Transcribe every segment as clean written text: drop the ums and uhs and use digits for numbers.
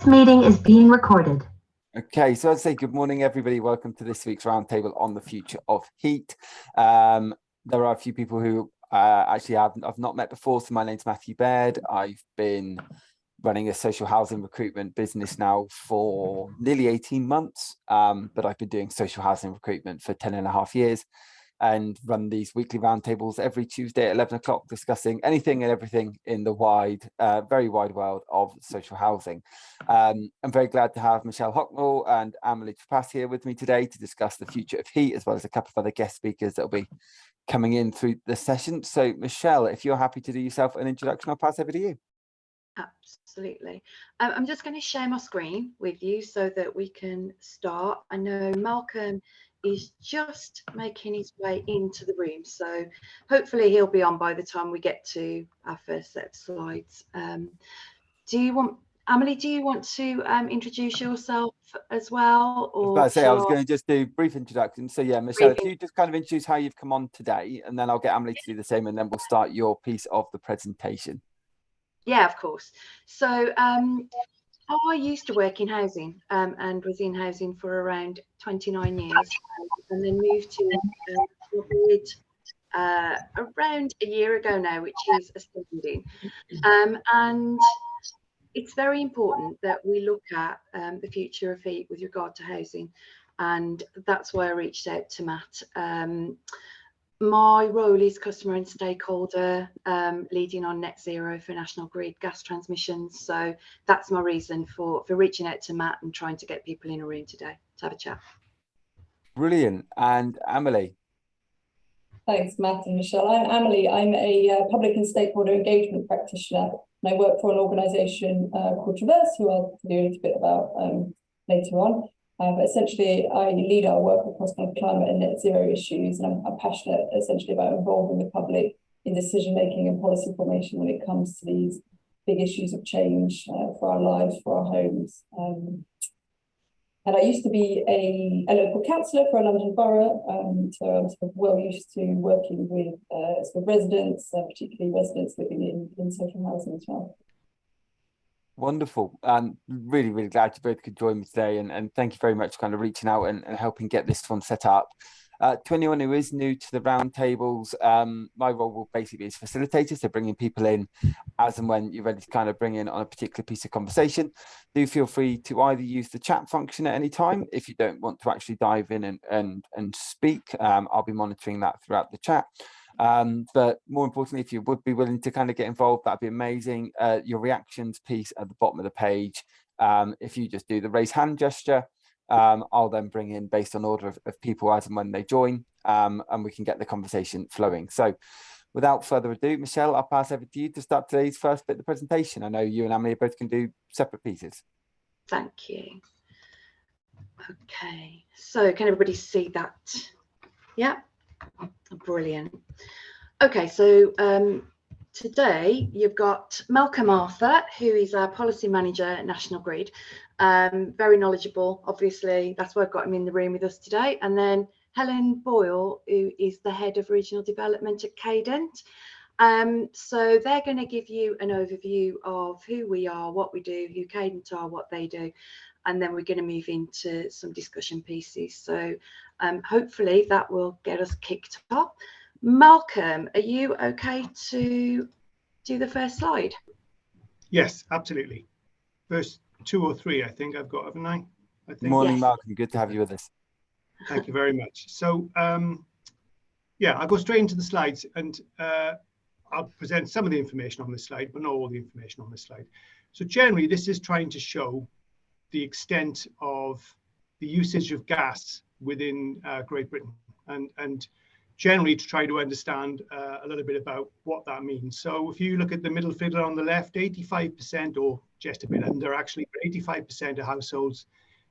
This meeting is being recorded. Okay, so I'd say good morning, everybody. Welcome to this week's roundtable on the future of heat. There are a few people who actually I've not met before. So my name's Matthew Baird. I've been running a social housing recruitment business now for nearly 18 months, but I've been doing social housing recruitment for 10 and a half years and run these weekly roundtables every Tuesday at 11 o'clock, discussing anything and everything in the very wide world of social housing. I'm very glad to have Michelle Hocknull and Amelie Treppass here with me today to discuss the future of heat, as well as a couple of other guest speakers that will be coming in through the session. So Michelle, if you're happy to do yourself an introduction, I'll pass over to you. Absolutely. I'm just going to share my screen with you so that we can start. I know Malcolm is just making his way into the room, so hopefully he'll be on by the time we get to our first set of slides. Amelie, do you want to introduce yourself as well? Or I was going to just do a brief introduction. So yeah, Michelle, if you just kind of introduce how you've come on today, and then I'll get Amelie to do the same, and then we'll start your piece of the presentation. Yeah, of course. So I used to work in housing and was in housing for around 29 years and then moved to around a year ago now, which is astounding. And it's very important that we look at the future of heat with regard to housing. And that's why I reached out to Matt. My role is customer and stakeholder, leading on net zero for National Grid gas transmissions. So that's my reason for reaching out to Matt and trying to get people in a room today to have a chat. Brilliant. And Amelie? Thanks, Matt and Michelle. I'm Amelie. I'm a public and stakeholder engagement practitioner, and I work for an organisation called Traverse, who I'll tell you a little bit about later on. But essentially, I lead our work across kind of climate and net zero issues, and I'm passionate essentially about involving the public in decision making and policy formation when it comes to these big issues of change for our lives, for our homes. And I used to be a local councillor for a London borough, so I'm sort of well used to working with sort of residents, particularly residents living in social housing as well. Wonderful. Really, really glad you both could join me today, and thank you very much for kind of reaching out and helping get this one set up. To anyone who is new to the roundtables, my role will basically be as facilitator, so bringing people in as and when you're ready to kind of bring in on a particular piece of conversation. Do feel free to either use the chat function at any time if you don't want to actually dive in and speak. I'll be monitoring that throughout the chat. But more importantly, if you would be willing to kind of get involved, that'd be amazing. Your reactions piece at the bottom of the page, if you just do the raise hand gesture, I'll then bring in based on order of people as and when they join, and we can get the conversation flowing. So without further ado, Michelle, I'll pass over to you to start today's first bit of the presentation. I know you and Amelie both can do separate pieces. Thank you. Okay, so can everybody see that? Yeah. Brilliant. Okay, so today you've got Malcolm Arthur, who is our policy manager at National Grid. Very knowledgeable, obviously, that's why I've got him in the room with us today. And then Helen Boyle, who is the head of regional development at Cadent. So they're going to give you an overview of who we are, what we do, who Cadent are, what they do. And then we're going to move into some discussion pieces. So hopefully that will get us kicked off. Malcolm, are you okay to do the first slide? Yes, absolutely. First 2 or 3, I think I've got, haven't I? Morning, yes. Malcolm. Good to have you with us. Thank you very much. So, yeah, I'll go straight into the slides, and I'll present some of the information on this slide, but not all the information on this slide. So generally, this is trying to show the extent of the usage of gas within Great Britain, and generally to try to understand a little bit about what that means. So if you look at the middle figure on the left, 85%, or just a bit under actually, 85% of households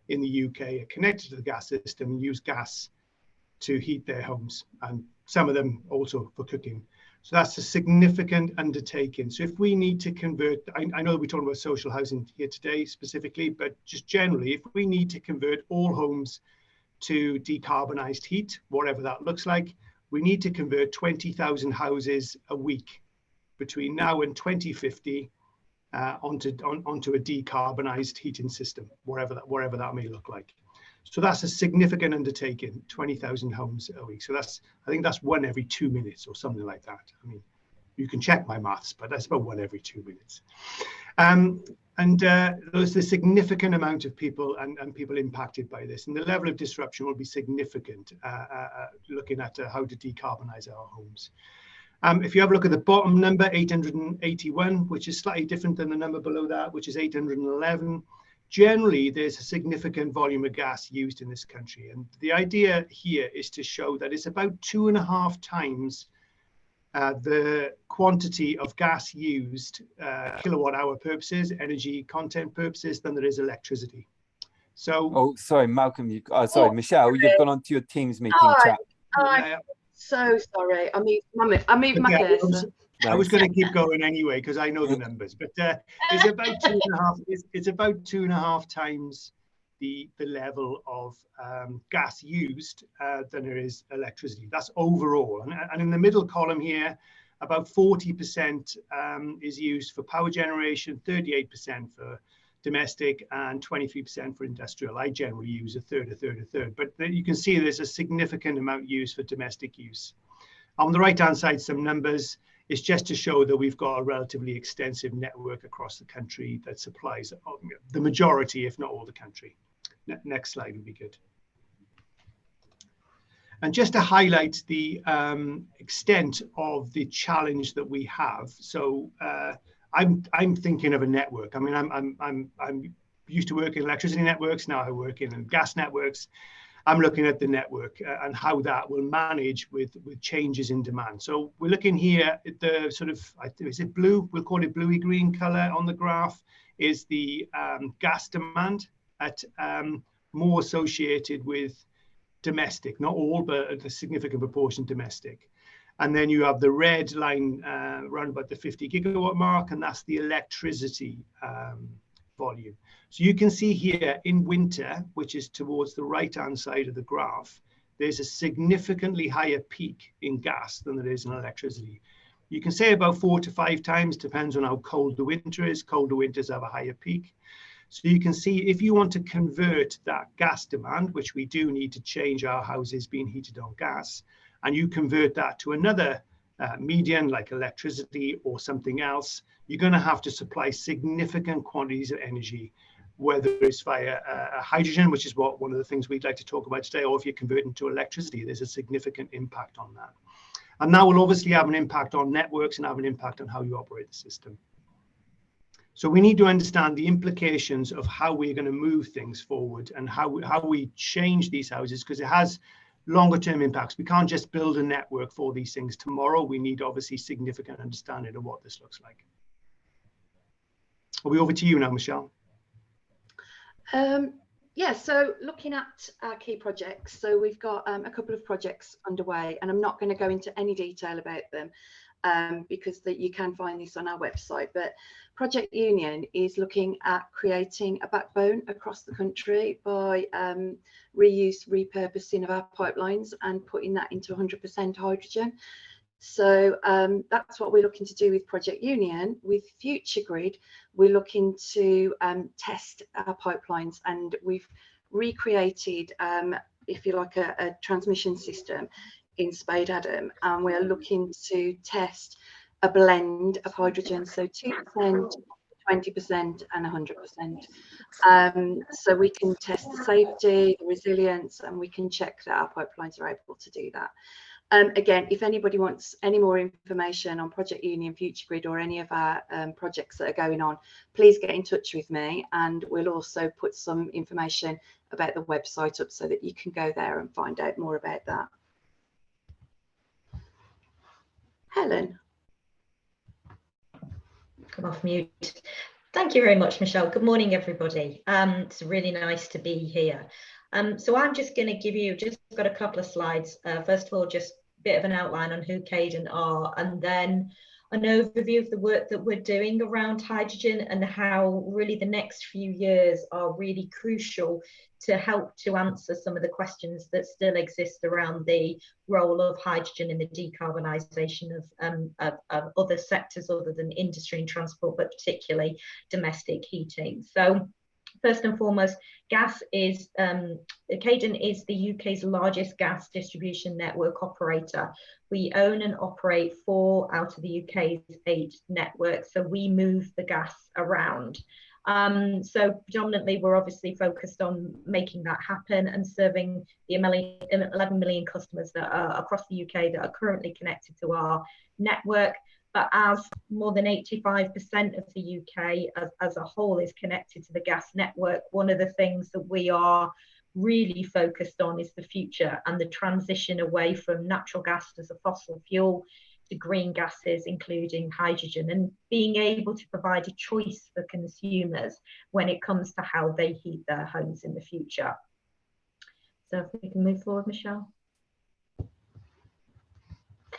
in the UK are connected to the gas system and use gas to heat their homes, and some of them also for cooking. So that's a significant undertaking. So if we need to convert, I know we're talking about social housing here today specifically, but just generally, if we need to convert all homes to decarbonised heat, whatever that looks like, we need to convert 20,000 houses a week between now and 2050 onto a decarbonised heating system, wherever that may look like. So that's a significant undertaking, 20,000 homes a week. So I think that's 1 every 2 minutes or something like that. I mean, you can check my maths, but that's about 1 every 2 minutes. There's a significant amount of people and people impacted by this, and the level of disruption will be significant looking at how to decarbonise our homes. If you have a look at the bottom number, 881, which is slightly different than the number below that, which is 811, generally there's a significant volume of gas used in this country. And the idea here is to show that it's about 2.5 times the quantity of gas used, kilowatt hour purposes, energy content purposes, than there is electricity. So, oh, sorry, Malcolm, Michelle, you've gone on to your Teams meeting chat. So sorry, I moved my cursor. I was going to keep going anyway because I know the numbers, but it's about 2.5. It's about 2.5 times the level of gas used than there is electricity. That's overall, and in the middle column here, about 40% is used for power generation, 38% for domestic, and 23% for industrial. I generally use a third, but you can see there's a significant amount used for domestic use. On the right-hand side, some numbers. It's just to show that we've got a relatively extensive network across the country that supplies the majority, if not all, the country. Next slide would be good. And just to highlight the extent of the challenge that we have. So I'm thinking of a network. I mean, I'm used to working in electricity networks. Now I work in gas networks. I'm looking at the network and how that will manage with changes in demand. So we're looking here at the sort of, is it blue? We'll call it bluey green color on the graph is the gas demand at more associated with domestic, not all, but a significant proportion domestic. And then you have the red line around about the 50 gigawatt mark, and that's the electricity volume. So you can see here in winter, which is towards the right-hand side of the graph, there's a significantly higher peak in gas than there is in electricity. You can say about 4 to 5 times, depends on how cold the winter is. Colder winters have a higher peak. So you can see if you want to convert that gas demand, which we do need to change our houses being heated on gas, and you convert that to another medium like electricity or something else, you're going to have to supply significant quantities of energy, whether it's via hydrogen, which is one of the things we'd like to talk about today, or if you're converting to electricity, there's a significant impact on that. And that will obviously have an impact on networks and have an impact on how you operate the system. So we need to understand the implications of how we're going to move things forward and how we change these houses, because it has longer term impacts. We can't just build a network for these things tomorrow. We need obviously significant understanding of what this looks like. Are we over to you now, Michelle? Yeah, so looking at our key projects, so we've got a couple of projects underway, and I'm not going to go into any detail about them because you can find this on our website. But Project Union is looking at creating a backbone across the country by reuse, repurposing of our pipelines and putting that into 100% hydrogen. So that's what we're looking to do with Project Union. With Future Grid, we're looking to test our pipelines, and we've recreated, if you like, a transmission system in Spade Adam, and we're looking to test a blend of hydrogen, so 2%, 20% and 100%. So we can test the safety, the resilience, and we can check that our pipelines are able to do that. Again, if anybody wants any more information on Project Union, Future Grid, or any of our projects that are going on, please get in touch with me, and we'll also put some information about the website up so that you can go there and find out more about that. Helen. Come off mute. Thank you very much, Michelle. Good morning, everybody. It's really nice to be here. So I'm just going to give you, just got a couple of slides. First of all, just a bit of an outline on who Cadent are, and then an overview of the work that we're doing around hydrogen and how really the next few years are really crucial to help to answer some of the questions that still exist around the role of hydrogen in the decarbonisation of other sectors other than industry and transport, but particularly domestic heating. So first and foremost, gas is, Cadent is the UK's largest gas distribution network operator. We own and operate 4 out of the UK's 8 networks, so we move the gas around. So predominantly we're obviously focused on making that happen and serving the 11 million customers that are across the UK that are currently connected to our network. But as more than 85% of the UK as a whole is connected to the gas network, one of the things that we are really focused on is the future and the transition away from natural gas as a fossil fuel to green gases, including hydrogen, and being able to provide a choice for consumers when it comes to how they heat their homes in the future. So if we can move forward, Michelle.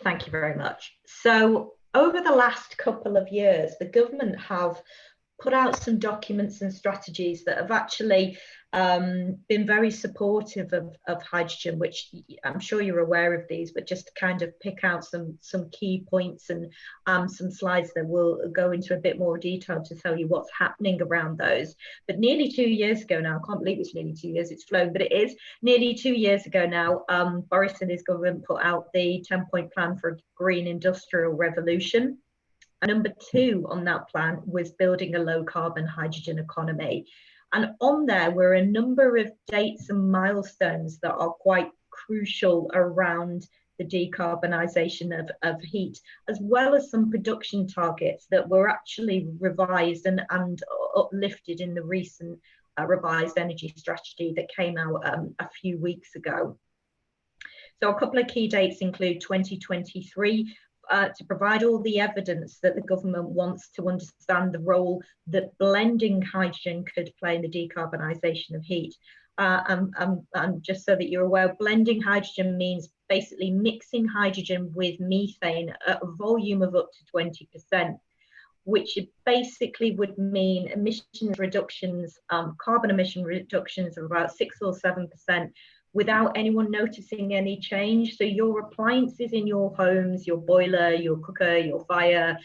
Thank you very much. So over the last couple of years, the government have put out some documents and strategies that have actually been very supportive of hydrogen, which I'm sure you're aware of these, but just to kind of pick out some key points and some slides that will go into a bit more detail to tell you what's happening around those. But nearly 2 years ago now, I can't believe it's nearly 2 years, it's flown, but it is nearly 2 years ago now, Boris and his government put out the 10-point plan for a green industrial revolution. And number 2 on that plan was building a low carbon hydrogen economy. And on there were a number of dates and milestones that are quite crucial around the decarbonisation of heat, as well as some production targets that were actually revised and uplifted in the recent revised energy strategy that came out a few weeks ago. So a couple of key dates include 2023, to provide all the evidence that the government wants to understand the role that blending hydrogen could play in the decarbonisation of heat. And just so that you're aware, blending hydrogen means basically mixing hydrogen with methane at a volume of up to 20%, which basically would mean emissions reductions, carbon emission reductions of about 6 or 7%, without anyone noticing any change. So your appliances in your homes, your boiler, your cooker, your fire,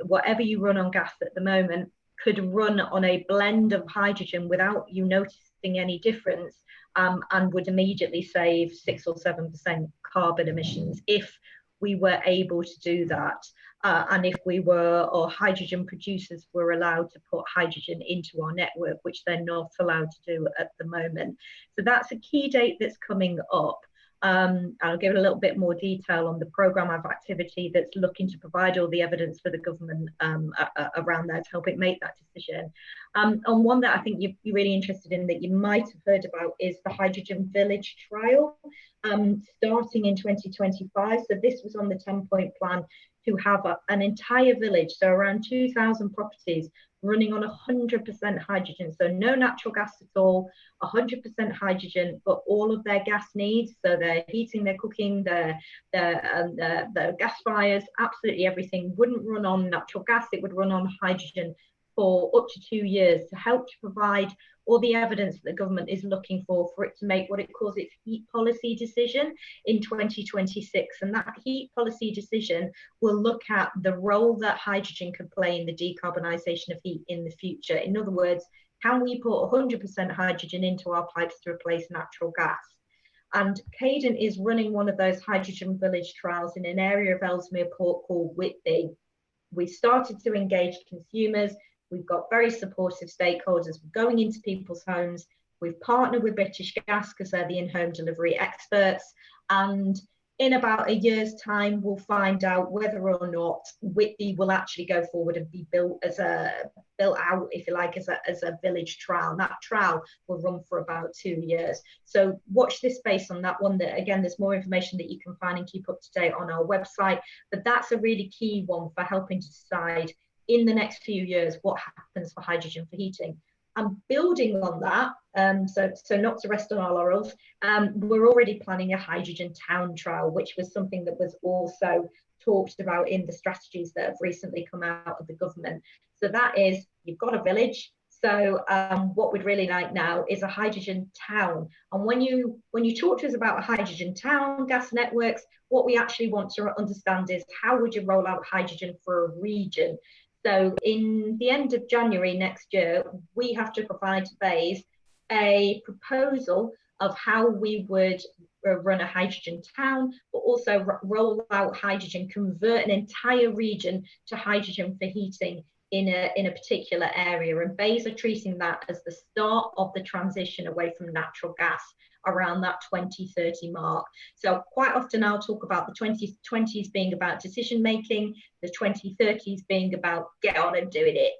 whatever you run on gas at the moment, could run on a blend of hydrogen without you noticing any difference, and would immediately save 6 or 7% carbon emissions if we were able to do that. And if we were, or hydrogen producers were allowed to put hydrogen into our network, which they're not allowed to do at the moment. So that's a key date that's coming up. I'll give a little bit more detail on the programme of activity that's looking to provide all the evidence for the government around there to help it make that decision. And one that I think you're really interested in that you might have heard about is the Hydrogen Village trial, starting in 2025. So this was on the 10-point plan to have an entire village, so around 2,000 properties running on 100% hydrogen, so no natural gas at all, 100% hydrogen, but all of their gas needs, so their heating, their cooking, their gas fires, absolutely everything wouldn't run on natural gas, it would run on hydrogen for up to 2 years to help to provide all the evidence that the government is looking for it to make what it calls its heat policy decision in 2026. And that heat policy decision will look at the role that hydrogen could play in the decarbonisation of heat in the future. In other words, can we put 100% hydrogen into our pipes to replace natural gas? And Cadent is running one of those hydrogen village trials in an area of Ellesmere Port called Whitby. We started to engage consumers. We've got very supportive stakeholders going into people's homes. We've partnered with British Gas because they're the in-home delivery experts. And in about a year's time, we'll find out whether or not Whitby will actually go forward and be built out, if you like, as a village trial. And that trial will run for about 2 years. So watch this space on that one. That again, there's more information that you can find and keep up to date on our website. But that's a really key one for helping to decide in the next few years what happens for hydrogen for heating. And building on that, so not to rest on our laurels, we're already planning a hydrogen town trial, which was something that was also talked about in the strategies that have recently come out of the government. So that is, you've got a village. So what we'd really like now is a hydrogen town. And when you talk to us about a hydrogen town, gas networks, what we actually want to understand is how would you roll out hydrogen for a region? So in the end of January next year, we have to provide to BEIS a proposal of how we would run a hydrogen town, but also roll out hydrogen, convert an entire region to hydrogen for heating in a particular area. And BEIS are treating that as the start of the transition away from natural gas around that 2030 mark. So quite often I'll talk about the 2020s being about decision making, the 2030s being about get on and doing it.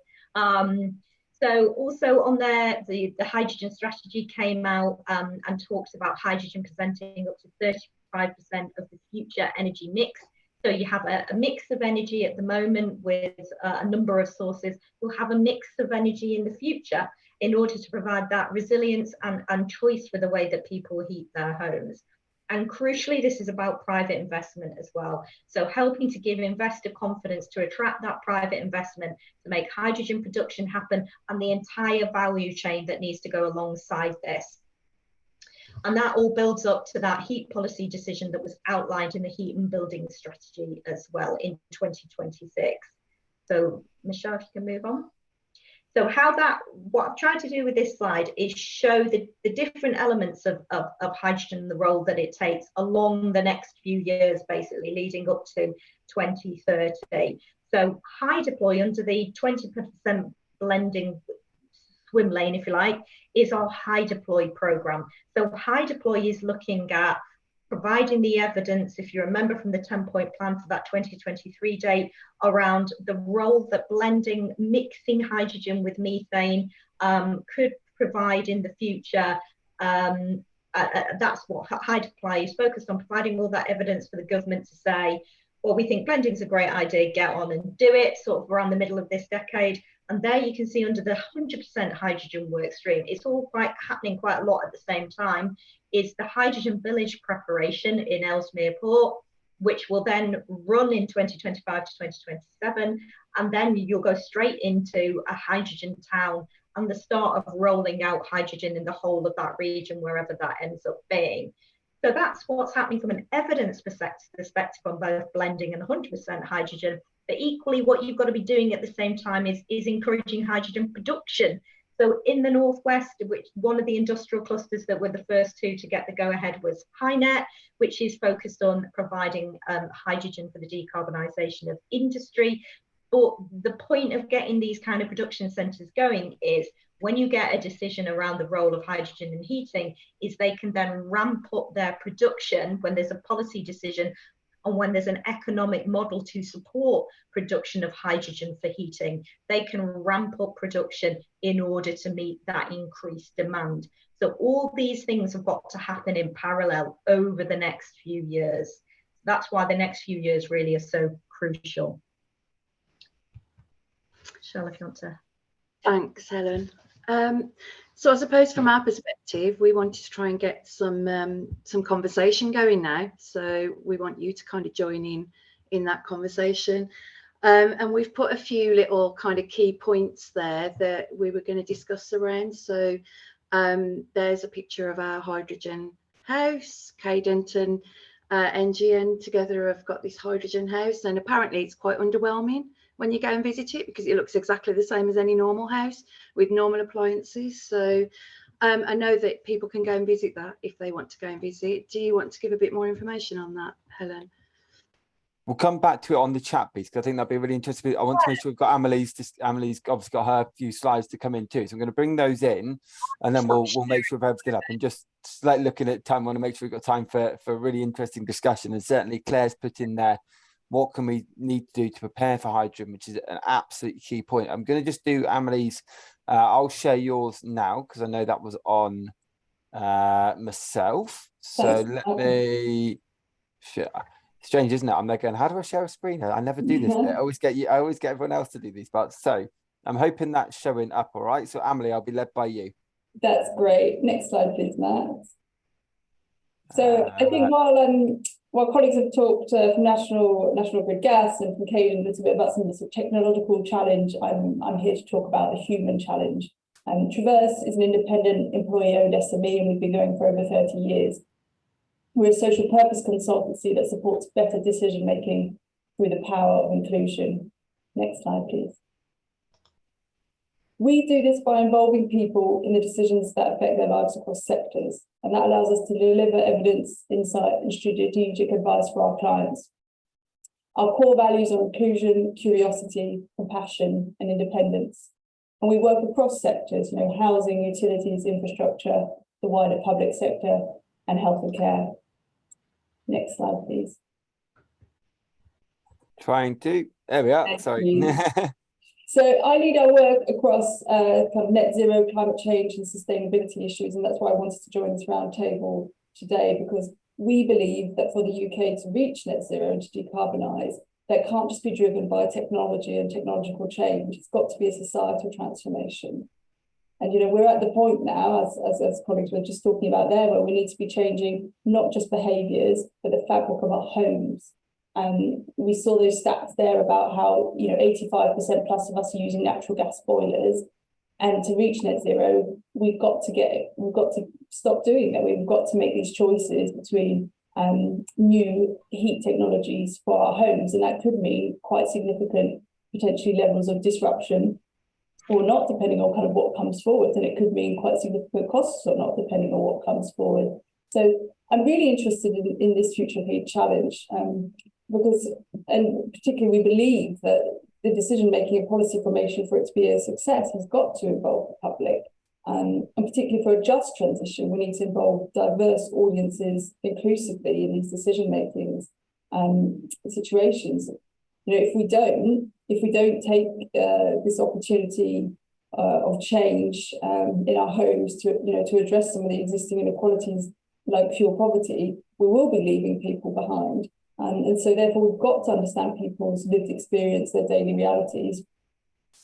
So also on there, the hydrogen strategy came out and talks about hydrogen presenting up to 35% of the future energy mix. So you have a mix of energy at the moment with a number of sources. You'll have a mix of energy in the future in order to provide that resilience and choice for the way that people heat their homes. And crucially, this is about private investment as well. So helping to give investor confidence to attract that private investment to make hydrogen production happen and the entire value chain that needs to go alongside this. And that all builds up to that heat policy decision that was outlined in the heat and building strategy as well in 2026. So Michelle, if you can move on. So what I've tried to do with this slide is show the different elements of hydrogen, the role that it takes along the next few years, basically leading up to 2030. So high deploy under the 20% blending swim lane, if you like, is our high deploy program. So high deploy is looking at providing the evidence, if you remember from the 10-point plan for that 2023 date, around the role that blending, mixing hydrogen with methane could provide in the future. That's what high deploy is focused on, providing all that evidence for the government to say, well, we think blending is a great idea, get on and do it, sort of around the middle of this decade. And there you can see under the 100% hydrogen work stream, it's all happening quite a lot at the same time, is the hydrogen village preparation in Ellesmere Port, which will then run in 2025 to 2027. And then you'll go straight into a hydrogen town and the start of rolling out hydrogen in the whole of that region, wherever that ends up being. So that's what's happening from an evidence perspective on both blending and 100% hydrogen. But equally, what you've got to be doing at the same time is encouraging hydrogen production. So in the Northwest, which one of the industrial clusters that were the first two to get the go-ahead was HyNet, which is focused on providing hydrogen for the decarbonisation of industry. But the point of getting these kind of production centres going is when you get a decision around the role of hydrogen in heating, is they can then ramp up their production when there's a policy decision and when there's an economic model to support production of hydrogen for heating. They can ramp up production in order to meet that increased demand. So all these things have got to happen in parallel over the next few years. That's why the next few years really are so crucial. Michelle, if you want to. Thanks, Helen. So I suppose from our perspective, we wanted to try and get some conversation going now. So we want you to kind of join in that conversation. And we've put a few little kind of key points there that we were going to discuss around. So there's a picture of our hydrogen house. Cadent and NGN together have got this hydrogen house, and apparently it's quite underwhelming when you go and visit it because it looks exactly the same as any normal house with normal appliances. So I know that people can go and visit that if they want to go and visit. Do you want to give a bit more information on that, Helen? We'll come back to it on the chat piece because I think that'd be really interesting. I want to make sure we've got Amelie's obviously got her few slides to come in too. So I'm going to bring those in and then we'll make sure we've everything up. And just like looking at time, I want to make sure we've got time for a really interesting discussion. And certainly Claire's put in there, what can we need to do to prepare for hydrogen, which is an absolute key point. I'm going to just do Amelie's. I'll share yours now because I know that was on myself. So let me share. Strange, isn't it? I'm there going, how do I share a screen? I never do this. I always get everyone else to do these parts. So I'm hoping that's showing up all right. So Amelie, I'll be led by you. That's great. Next slide, please, Matt. So I think while colleagues have talked from National Grid Gas and from Caden a little bit about some of the sort of technological challenge, I'm here to talk about the human challenge. Traverse is an independent employee-owned SME, and we've been going for over 30 years. We're a social purpose consultancy that supports better decision making through the power of inclusion. Next slide, please. We do this by involving people in the decisions that affect their lives across sectors, and that allows us to deliver evidence, insight, and strategic advice for our clients. Our core values are inclusion, curiosity, compassion, and independence. And we work across sectors, housing, utilities, infrastructure, the wider public sector, and health and care. Next slide, please. There we are. Thank Sorry. you. So I lead our work across kind of net zero, climate change and sustainability issues, and that's why I wanted to join this roundtable today, because we believe that for the UK to reach net zero and to decarbonise, that can't just be driven by technology and technological change. It's got to be a societal transformation. And we're at the point now, as colleagues were just talking about there, where we need to be changing not just behaviours, but the fabric of our homes. We saw those stats there about how 85% plus of us are using natural gas boilers, and to reach net zero, we've got to stop doing that. We've got to make these choices between new heat technologies for our homes, and that could mean quite significant potentially levels of disruption, or not, depending on kind of what comes forward, and it could mean quite significant costs or not, depending on what comes forward. So I'm really interested in this future heat challenge. Because, and particularly we believe that the decision-making and policy formation for it to be a success has got to involve the public. And particularly for a just transition, we need to involve diverse audiences inclusively in these decision-making situations. If we don't take this opportunity of change in our homes to address some of the existing inequalities like fuel poverty, we will be leaving people behind. And so therefore we've got to understand people's lived experience, their daily realities,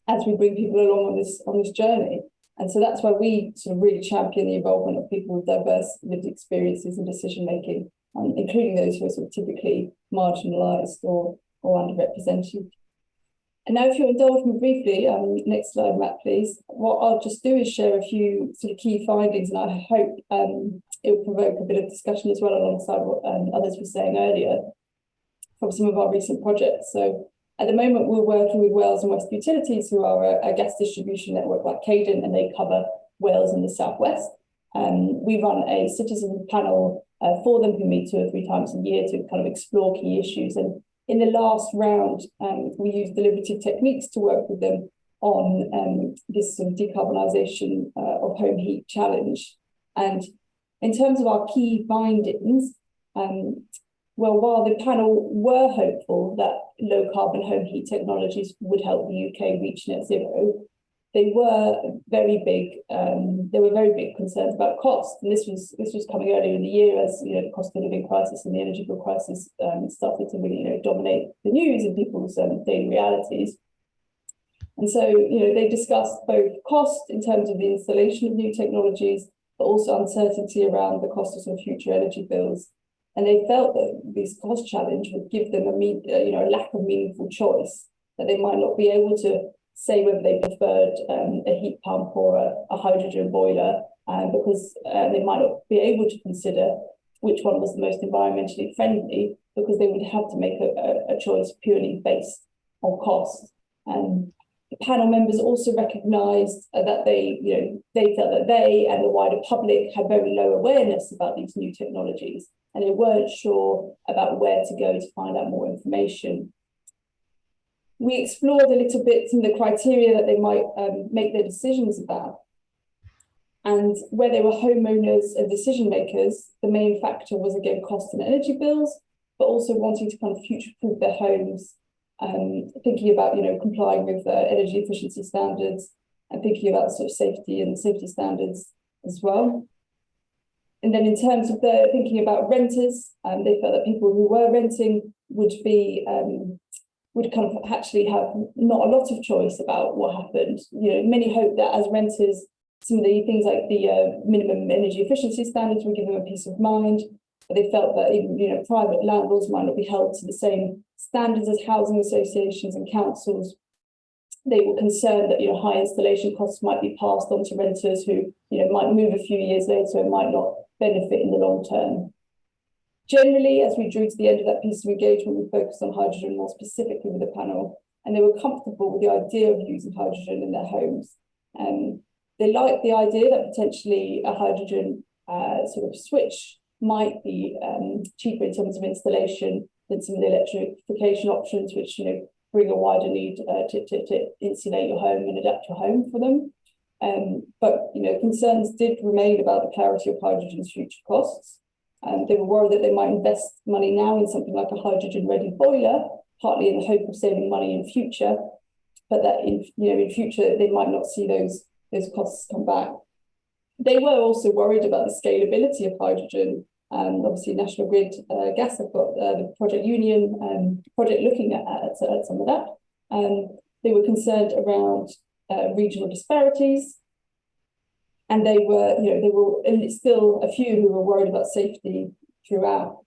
as we bring people along on this journey. And so that's why we sort of really champion the involvement of people with diverse lived experiences and decision making, including those who are sort of typically marginalised or underrepresented. And now, if you'll indulge me briefly, next slide, Matt, please. What I'll just do is share a few sort of key findings, and I hope it will provoke a bit of discussion as well, alongside what others were saying earlier from some of our recent projects. So at the moment, we're working with Wales and West Utilities, who are a gas distribution network like Caden, and they cover Wales and the southwest. We run a citizen panel for them who meet 2 or 3 times a year to kind of explore key issues. And in the last round, we used deliberative techniques to work with them on this sort of decarbonisation of home heat challenge. And in terms of our key findings, well, while the panel were hopeful that low carbon home heat technologies would help the UK reach net zero, they were very big. There were very big concerns about cost, and this was coming earlier in the year as the cost of living crisis and the energy bill crisis started to really dominate the news and people's daily realities. And so they discussed both cost in terms of the installation of new technologies, but also uncertainty around the cost of some future energy bills. And they felt that this cost challenge would give them a lack of meaningful choice, that they might not be able to say whether they preferred a heat pump or a hydrogen boiler, because they might not be able to consider which one was the most environmentally friendly, because they would have to make a choice purely based on cost. The panel members also recognised that they felt that they and the wider public had very low awareness about these new technologies, and they weren't sure about where to go to find out more information. We explored a little bit some of the criteria that they might make their decisions about. And where they were homeowners and decision makers, the main factor was, again, cost and energy bills, but also wanting to kind of future-proof their homes, thinking about complying with energy efficiency standards, and thinking about sort of safety standards as well. And then in terms of thinking about renters, they felt that people who were renting would be would kind of actually have not a lot of choice about what happened. Many hope that as renters, some of the things like the minimum energy efficiency standards would give them a peace of mind. But they felt that even private landlords might not be held to the same standards as housing associations and councils. They were concerned that high installation costs might be passed on to renters who might move a few years later and might not benefit in the long term. Generally, as we drew to the end of that piece of engagement, we focused on hydrogen more specifically with the panel, and they were comfortable with the idea of using hydrogen in their homes. They liked the idea that potentially a hydrogen sort of switch might be cheaper in terms of installation than some of the electrification options, which bring a wider need to insulate your home and adapt your home for them. But concerns did remain about the clarity of hydrogen's future costs. They were worried that they might invest money now in something like a hydrogen-ready boiler, partly in the hope of saving money in future, but that in future they might not see those costs come back. They were also worried about the scalability of hydrogen. Obviously, National Grid Gas have got the Project Union project looking at some of that. They were concerned around regional disparities, and there were still a few who were worried about safety throughout.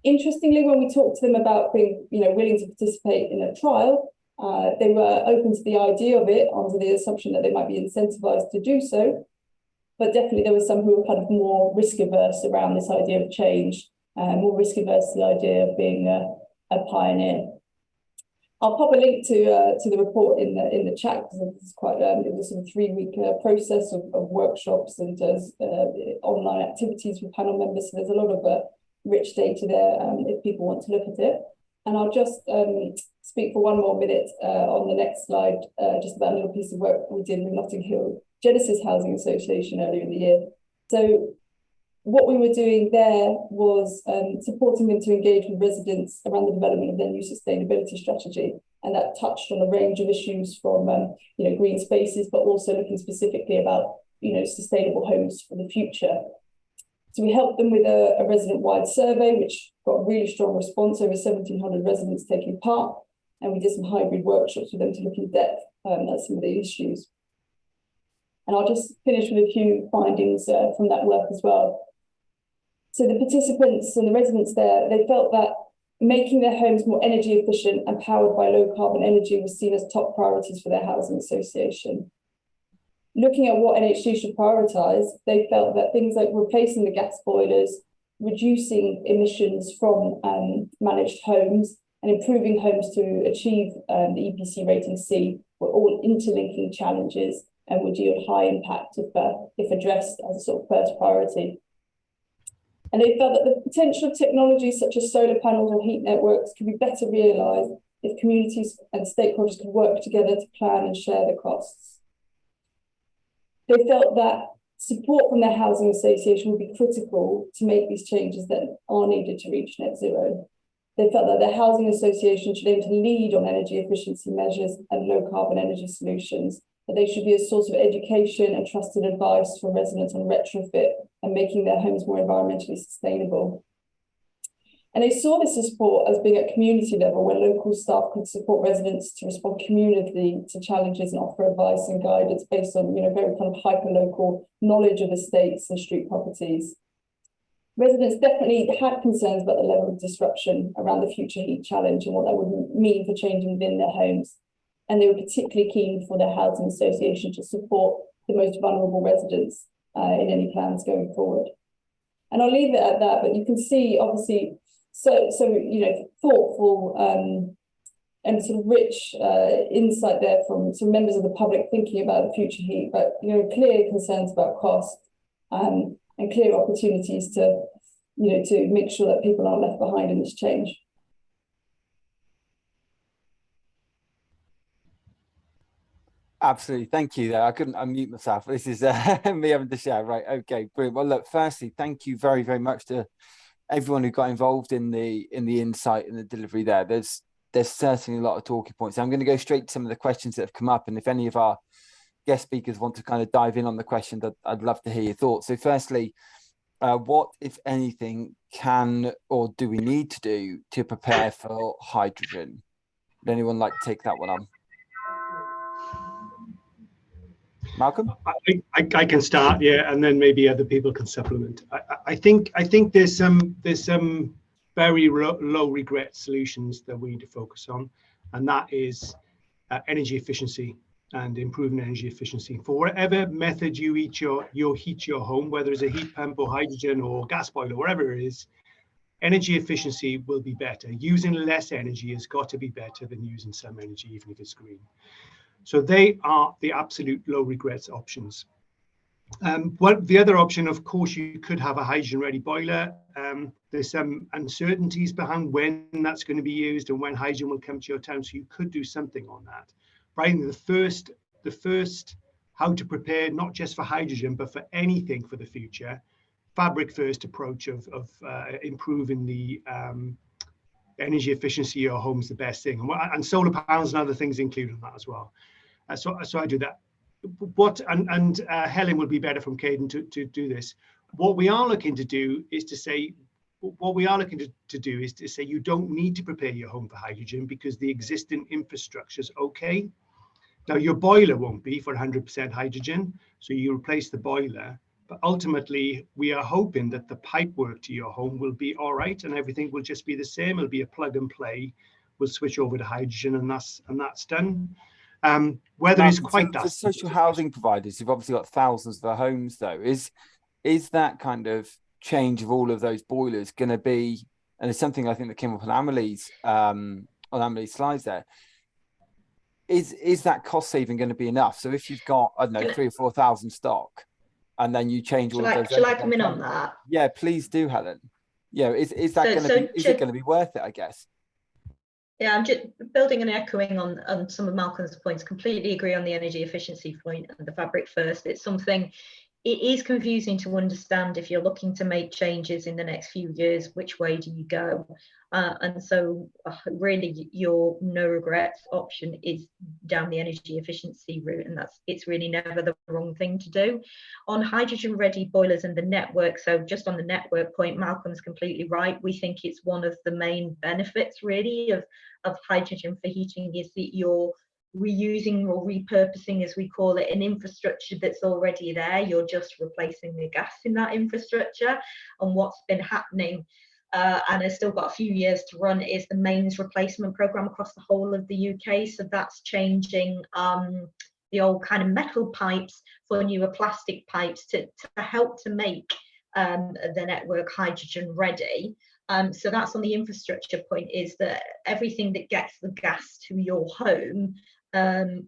Interestingly, when we talked to them about being willing to participate in a trial, they were open to the idea of it under the assumption that they might be incentivized to do so. But definitely there were some who were kind of more risk averse around this idea of change, more risk averse to the idea of being a pioneer. I'll pop a link to the report in the chat, because it's quite it was a 3-week process of workshops and online activities with panel members. So there's a lot of rich data there if people want to look at it. And I'll just speak for 1 more minute on the next slide, just about a little piece of work we did with Notting Hill Genesis Housing Association earlier in the year. So what we were doing there was supporting them to engage with residents around the development of their new sustainability strategy. And that touched on a range of issues from green spaces, but also looking specifically about sustainable homes for the future. So we helped them with a resident-wide survey, which got a really strong response, over 1,700 residents taking part. And we did some hybrid workshops with them to look in depth at some of the issues. And I'll just finish with a few findings from that work as well. So the participants and the residents there, they felt that making their homes more energy efficient and powered by low carbon energy was seen as top priorities for their housing association. Looking at what NHG should prioritise, they felt that things like replacing the gas boilers, reducing emissions from managed homes, and improving homes to achieve the EPC rating C were all interlinking challenges and would yield high impact if addressed as a sort of first priority. And they felt that the potential of technologies such as solar panels and heat networks could be better realised if communities and stakeholders could work together to plan and share the costs. They felt that support from their housing association would be critical to make these changes that are needed to reach net zero. They felt that their housing association should aim to lead on energy efficiency measures and low carbon energy solutions, that they should be a source of education and trusted advice for residents on retrofit and making their homes more environmentally sustainable. And they saw this support as being at community level, where local staff could support residents to respond communally to challenges and offer advice and guidance based on very kind of hyper-local knowledge of estates and street properties. Residents definitely had concerns about the level of disruption around the future heat challenge and what that would mean for changing within their homes. And they were particularly keen for their housing association to support the most vulnerable residents in any plans going forward. And I'll leave it at that, but you can see obviously so thoughtful and sort of rich insight there from some members of the public thinking about the future heat, but clear concerns about cost and clear opportunities to to make sure that people aren't left behind in this change. Absolutely. Thank you. I couldn't unmute myself. This is me having to share. Right. Okay. Brilliant. Well, look, firstly, thank you very, very much to everyone who got involved in the insight and the delivery there. There's certainly a lot of talking points. I'm going to go straight to some of the questions that have come up. And if any of our guest speakers want to kind of dive in on the questions, I'd love to hear your thoughts. So firstly, what, if anything, can or do we need to do to prepare for hydrogen? Would anyone like to take that one on? Malcolm? I can start, yeah, and then maybe other people can supplement. I think there's some very low regret solutions that we need to focus on, and that is energy efficiency and improving energy efficiency. For whatever method you heat your home, whether it's a heat pump or hydrogen or gas boiler, wherever it is, energy efficiency will be better. Using less energy has got to be better than using some energy, even if it's green. So they are the absolute low regrets options. The other option, of course, you could have a hydrogen ready boiler. There's some uncertainties behind when that's going to be used and when hydrogen will come to your town. So you could do something on that. But I think the first how to prepare, not just for hydrogen, but for anything for the future, fabric first approach of improving the energy efficiency of your home is the best thing. And solar panels and other things included in that as well. So I do that. Helen will be better from Caden to do this. What we are looking to do is to say, you don't need to prepare your home for hydrogen because the existing infrastructure is okay. Now your boiler won't be for 100% hydrogen, so you replace the boiler. But ultimately, we are hoping that the pipework to your home will be all right, and everything will just be the same. It'll be a plug and play. We'll switch over to hydrogen, and that's done. Whether it's quite that for social housing providers, you've obviously got thousands of their homes, though. Is that kind of change of all of those boilers going to be? And it's something I think that came up on Amelie's slides there. Is that cost saving going to be enough? So if you've got, I don't know, 3,000 or 4,000 stock, and then you change all of those. Shall I come in on that? Yeah, please do, Helen. Yeah, is that going to be? Is it going to be worth it? I guess. Yeah, I'm just building and echoing on some of Malcolm's points. Completely agree on the energy efficiency point and the fabric first. It's something. It is confusing to understand if you're looking to make changes in the next few years, which way do you go? And so really your no regrets option is down the energy efficiency route, and it's really never the wrong thing to do. On hydrogen ready boilers and the network, so just on the network point, Malcolm's completely right. We think it's one of the main benefits really of hydrogen for heating is that you're reusing or repurposing, as we call it, an infrastructure that's already there. You're just replacing the gas in that infrastructure. And what's been happening, and has still got a few years to run, is the mains replacement program across the whole of the UK. So that's changing the old kind of metal pipes for newer plastic pipes to help to make the network hydrogen ready. So that's on the infrastructure point, is that everything that gets the gas to your home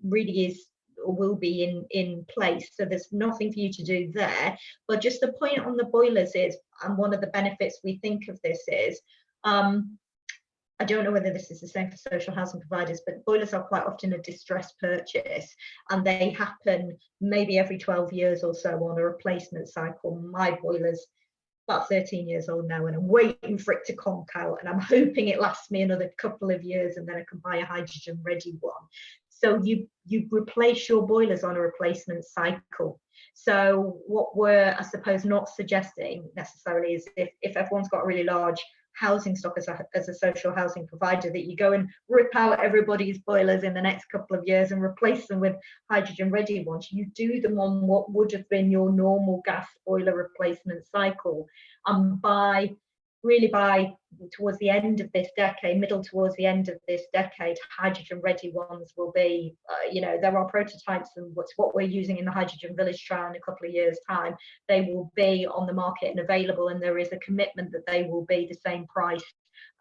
really is or will be in place. So there's nothing for you to do there. But just the point on the boilers is, and one of the benefits we think of this is, I don't know whether this is the same for social housing providers, but boilers are quite often a distressed purchase, and they happen maybe every 12 years or so on a replacement cycle. My boiler's about 13 years old now, and I'm waiting for it to conk out, and I'm hoping it lasts me another couple of years and then I can buy a hydrogen ready one. So you replace your boilers on a replacement cycle. So what we're, I suppose, not suggesting necessarily is if everyone's got a really large housing stock as a social housing provider, that you go and rip out everybody's boilers in the next couple of years and replace them with hydrogen ready ones. You do them on what would have been your normal gas boiler replacement cycle, and by towards the end of this decade, towards the end of this decade, hydrogen ready ones will be, there are prototypes, and what we're using in the Hydrogen Village trial in a couple of years' time. They will be on the market and available, and there is a commitment that they will be the same price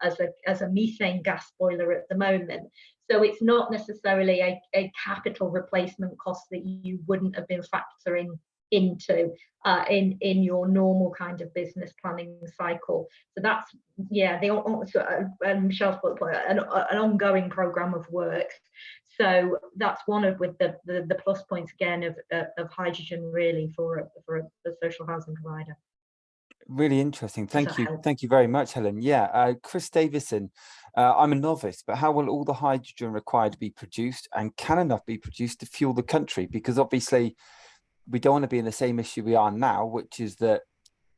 as a methane gas boiler at the moment. So it's not necessarily a capital replacement cost that you wouldn't have been factoring into in your normal kind of business planning cycle. So that's Michelle's put an ongoing program of work. So that's one of the plus points again of hydrogen really for a social housing provider. Really interesting. Thank you very much, Helen. Yeah, Chris Davison, I'm a novice, but how will all the hydrogen required to be produced, and can enough be produced to fuel the country? Because obviously we don't want to be in the same issue we are now, which is that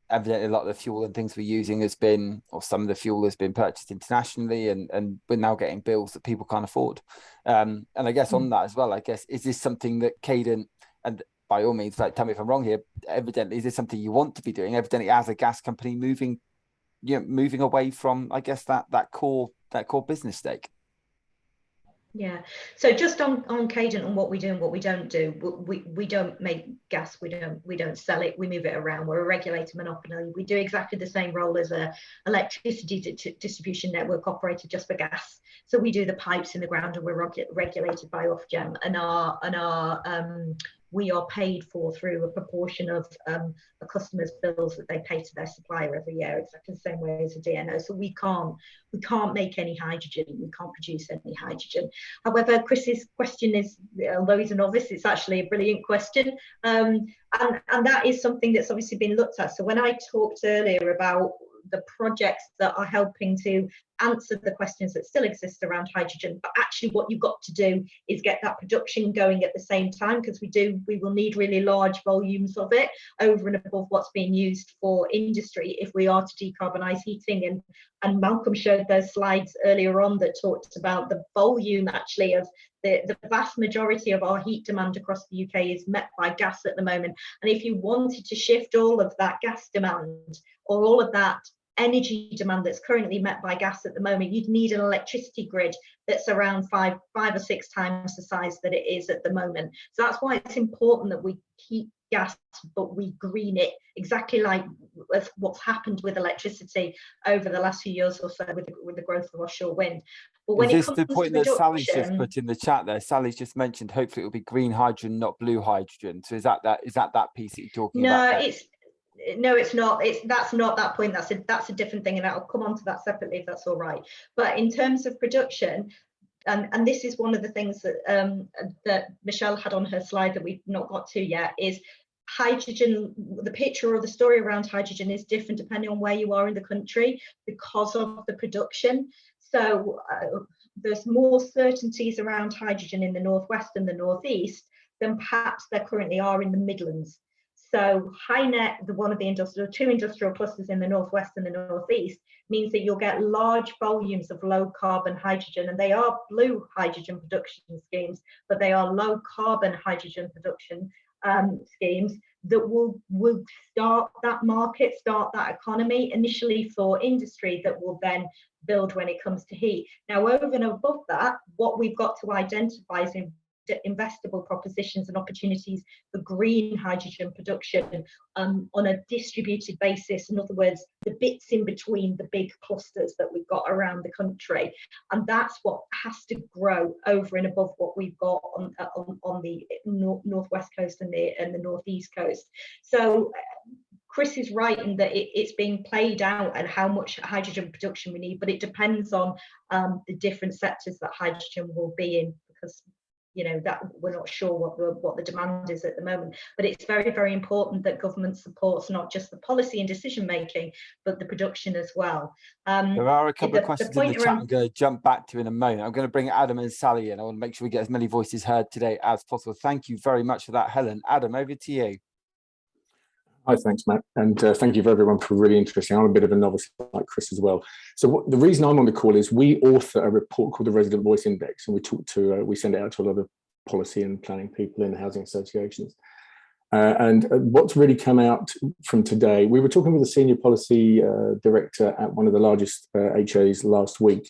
evidently a lot of the fuel and things we're using has been, or some of the fuel has been purchased internationally, and we're now getting bills that people can't afford. And I guess on that as well, I guess, is this something that Cadent, and by all means, like, tell me if I'm wrong here, evidently, is this something you want to be doing? Evidently, as a gas company, moving away from, I guess, that core business stake. Yeah. So just on Cadent and what we do and what we don't do, we don't make gas. We don't sell it. We move it around. We're a regulated monopoly. We do exactly the same role as a electricity distribution network operator, just for gas. So we do the pipes in the ground, and we're regulated by Ofgem, and we are paid for through a proportion of a customer's bills that they pay to their supplier every year, exactly the same way as a DNO. So we can't make any hydrogen. We can't produce any hydrogen. However, Chris's question is, although he's a novice, it's actually a brilliant question, and that is something that's obviously been looked at. So when I talked earlier about the projects that are helping to answer the questions that still exist around hydrogen, but actually what you've got to do is get that production going at the same time, because we will need really large volumes of it over and above what's being used for industry if we are to decarbonise heating. And Malcolm showed those slides earlier on that talked about the volume actually of the vast majority of our heat demand across the UK is met by gas at the moment. And if you wanted to shift all of that gas demand, or all of that energy demand that's currently met by gas at the moment, you'd need an electricity grid that's around five or six times the size that it is at the moment. So that's why it's important that we keep gas, but we green it, exactly like what's happened with electricity over the last few years or so with the growth of offshore wind. But when is it this comes the point to that Sally's just put in the chat there? Sally's just mentioned hopefully it will be green hydrogen, not blue hydrogen. So is that piece that you're talking about? No, it's not. That's not that point. That's a different thing, and I'll come on to that separately if that's all right. But in terms of production, and this is one of the things that Michelle had on her slide that we've not got to yet, is hydrogen. The picture or the story around hydrogen is different depending on where you are in the country because of the production. So there's more certainties around hydrogen in the northwest and the northeast than perhaps there currently are in the Midlands. So HyNet, one of the two industrial clusters in the northwest and the northeast, means that you'll get large volumes of low carbon hydrogen, and they are blue hydrogen production schemes, but they are low carbon hydrogen production schemes that will start that market, start that economy, initially for industry that will then build when it comes to heat. Now, over and above that, what we've got to identify is investable propositions and opportunities for green hydrogen production on a distributed basis. In other words, the bits in between the big clusters that we've got around the country, and that's what has to grow over and above what we've got on the northwest coast and the northeast coast. So Chris is right in that it's being played out and how much hydrogen production we need, but it depends on the different sectors that hydrogen will be in, because that we're not sure what the demand is at the moment. But it's very, very important that government supports not just the policy and decision making, but the production as well. There are a couple of questions in the chat I'm going to jump back to in a moment. I'm going to bring Adam and Sally in. I want to make sure we get as many voices heard today as possible. Thank you very much for that, Helen. Adam, over to you. Hi, thanks, Matt. And thank you for everyone for really interesting. I'm a bit of a novice like Chris as well. So the reason I'm on the call is we author a report called the Resident Voice Index, and we send it out to a lot of policy and planning people in housing associations. And what's really come out from today, we were talking with a senior policy director at one of the largest HAs last week,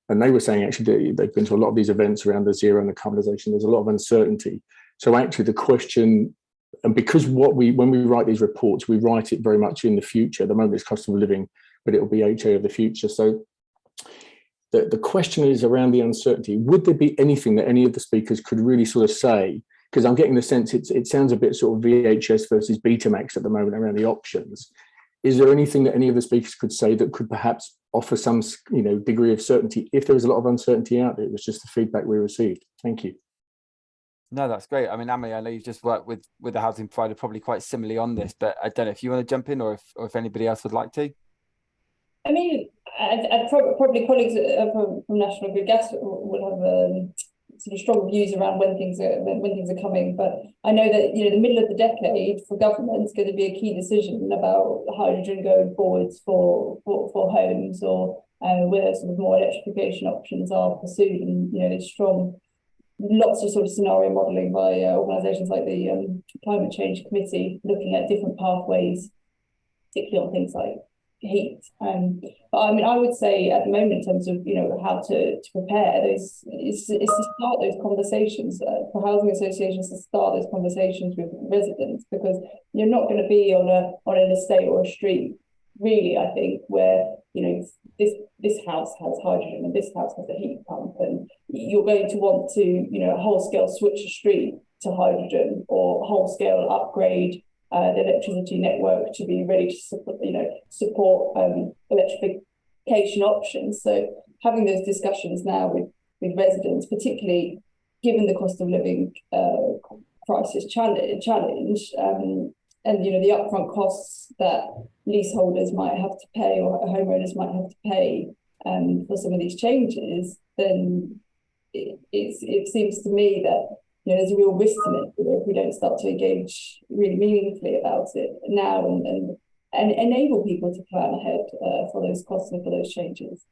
and they were saying actually they've been to a lot of these events around the zero and the carbonisation. There's a lot of uncertainty. So actually the question, and because when we write these reports, we write it very much in the future. At the moment it's cost of living, but it will be HA of the future. So the question is around the uncertainty. Would there be anything that any of the speakers could really sort of say? Because I'm getting the sense it sounds a bit sort of VHS versus Betamax at the moment around the options. Is there anything that any of the speakers could say that could perhaps offer some degree of certainty if there was a lot of uncertainty out there? It was just the feedback we received. Thank you. No, that's great. I mean, Amelie, I know you've just worked with the housing provider probably quite similarly on this, but I don't know if you want to jump in or if anybody else would like to. I mean, probably colleagues from National Grid Gas would have sort of strong views around when things are coming. But I know that, you know, the middle of the decade for government is going to be a key decision about hydrogen going forwards for homes, or where sort of more electrification options are pursued. And, you know, there's lots of sort of scenario modelling by organisations like the Climate Change Committee, looking at different pathways, particularly on things like heat. But I mean, I would say at the moment, in terms of, you know, how to prepare those, is to start those conversations for housing associations, to start those conversations with residents, because you're not going to be on an estate or a street, really, I think, where, you know, this house has hydrogen and this house has a heat pump, and you're going to want to, you know, whole scale switch a street to hydrogen, or whole scale upgrade the electricity network to be ready to support electrification options. So having those discussions now with residents, particularly given the cost of living crisis challenge, and, you know, the upfront costs that leaseholders might have to pay, or homeowners might have to pay for some of these changes, then it seems to me that, you know, there's a real risk to it if we don't start to engage really meaningfully about it now, and enable people to plan ahead for those costs and for those changes.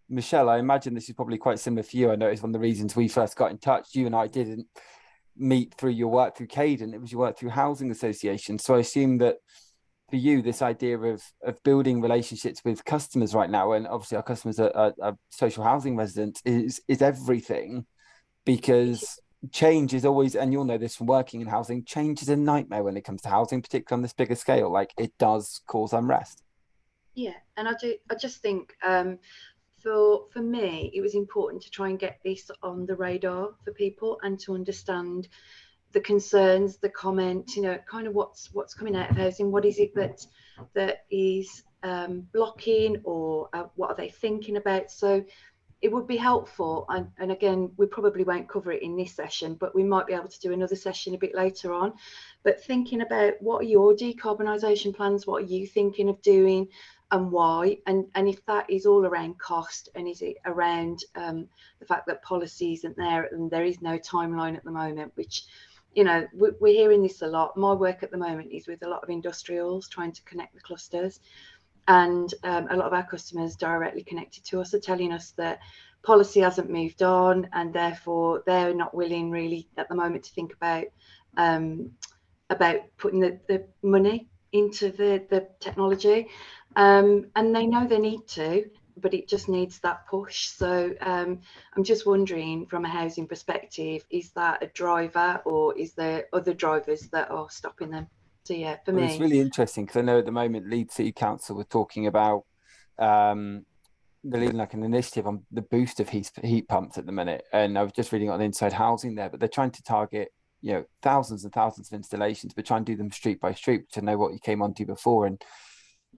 Michelle, I imagine this is probably quite similar for you. I noticed one of the reasons we first got in touch, you and I didn't meet through your work through Cadent, it was your work through housing associations. So I assume that for you, this idea of building relationships with customers right now, and obviously our customers are social housing residents, is everything, because change is always, and you'll know this from working in housing, change is a nightmare when it comes to housing, particularly on this bigger scale. Like, it does cause unrest. Yeah, and I just think for me, it was important to try and get this on the radar for people, and to understand the concerns, the comments, you know, kind of what's coming out of housing, what is it that is blocking, or what are they thinking about. So it would be helpful, and again, we probably won't cover it in this session, but we might be able to do another session a bit later on. But thinking about, what are your decarbonisation plans, what are you thinking of doing, and why, and if that is all around cost, and is it around the fact that policy isn't there, and there is no timeline at the moment, which, you know, we're hearing this a lot. My work at the moment is with a lot of industrials, trying to connect the clusters. And a lot of our customers directly connected to us are telling us that policy hasn't moved on, and therefore they're not willing really at the moment to think about putting the money into the technology. And they know they need to, but it just needs that push. So I'm just wondering, from a housing perspective, is that a driver, or is there other drivers that are stopping them? So yeah, for me, it's really interesting, because I know at the moment Leeds City Council were talking about they're leading like an initiative on the boost of heat pumps at the minute, and I was just reading on Inside Housing there, but they're trying to target, you know, thousands and thousands of installations, but try and do them street by street to know what you came onto before. And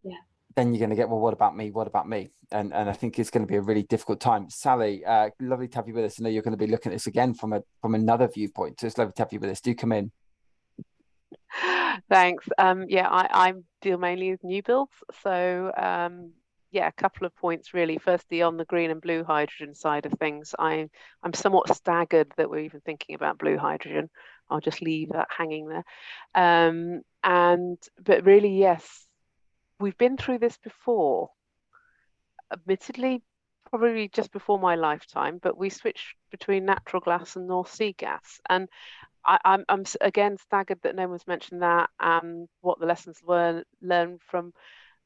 yeah, then you're going to get, well, what about me? What about me? And I think it's going to be a really difficult time. Sally, lovely to have you with us. I know you're going to be looking at this again from another viewpoint, so it's lovely to have you with us. Do come in. Thanks. Yeah, I deal mainly with new builds. So yeah, a couple of points really. Firstly, on the green and blue hydrogen side of things, I'm somewhat staggered that we're even thinking about blue hydrogen. I'll just leave that hanging there. But really, yes, we've been through this before. Admittedly, probably just before my lifetime, but we switched between natural gas and North Sea gas, and I'm again staggered that no one's mentioned that, what the lessons learned from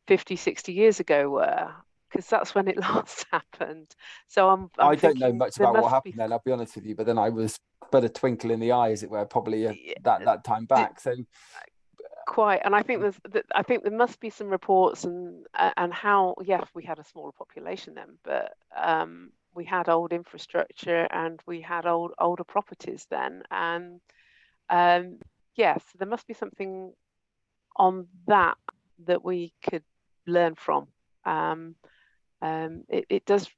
50, 60 years ago were, because that's when it last happened. So I don't know much about what happened then, I'll be honest with you, but then I was but a twinkle in the eye, as it were, probably that time back. So quite, and I think there must be some reports and how, yes, we had a smaller population then, but we had old infrastructure and we had older properties then, and yes, there must be something on that we could learn from. It does.